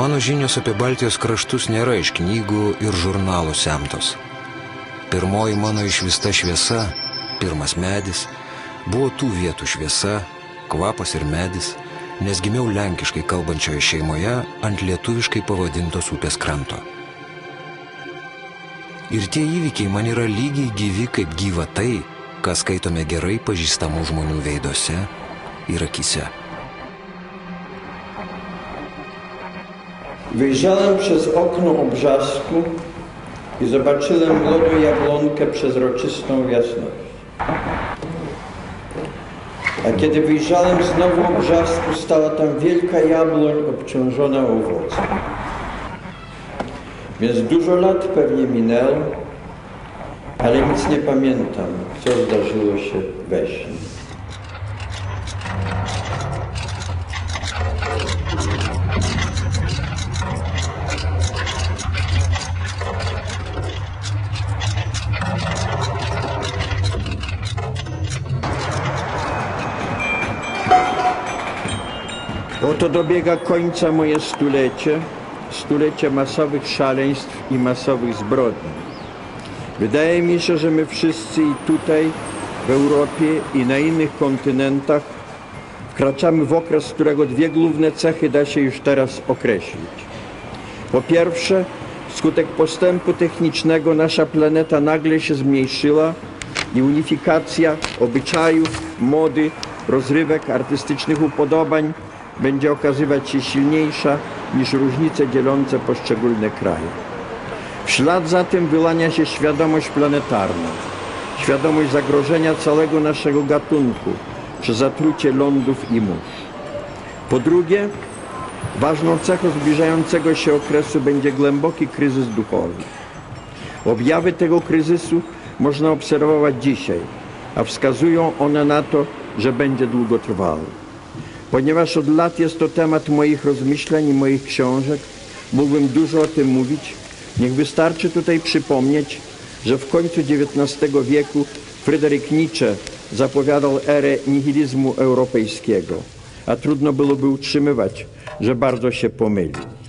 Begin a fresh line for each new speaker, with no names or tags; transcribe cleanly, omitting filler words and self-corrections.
Mano žinios apie Baltijos kraštus nėra iš knygų ir žurnalų semtos. Pirmoji mano išvysta šviesa, pirmas medis, buvo tų vietų šviesa, kvapas ir medis, nes gimiau lenkiškai kalbančioje šeimoje ant lietuviškai pavadintos upės kranto. Ir tie įvykiai man yra lygiai gyvi kaip gyva tai, ką skaitome gerai pažįstamų žmonių veiduose ir akyse.
Wyjrzałem przez okno Obrzasku i zobaczyłem młodą jabłonkę przezroczystą w jasności. A kiedy wyjrzałem znowu Obrzasku, stała tam wielka jabłoń obciążona owocem. Więc dużo lat pewnie minęło, ale nic nie pamiętam, co zdarzyło się we śnie. Oto dobiega końca moje stulecie masowych szaleństw i masowych zbrodni. Wydaje mi się, że my wszyscy i tutaj, w Europie i na innych kontynentach wkraczamy w okres, którego dwie główne cechy da się już teraz określić. Po pierwsze, wskutek postępu technicznego nasza planeta nagle się zmniejszyła i unifikacja obyczajów, mody, rozrywek, artystycznych upodobań będzie okazywać się silniejsza niż różnice dzielące poszczególne kraje. W ślad za tym wyłania się świadomość planetarna, świadomość zagrożenia całego naszego gatunku przez zatrucie lądów i mórz. Po drugie, ważną cechą zbliżającego się okresu będzie głęboki kryzys duchowy. Objawy tego kryzysu można obserwować dzisiaj, a wskazują one na to, że będzie długotrwały. Ponieważ od lat jest to temat moich rozmyślań i moich książek, mógłbym dużo o tym mówić. Niech wystarczy tutaj przypomnieć, że w końcu XIX wieku Fryderyk Nietzsche zapowiadał erę nihilizmu europejskiego, a trudno byłoby utrzymywać, że bardzo się pomylił.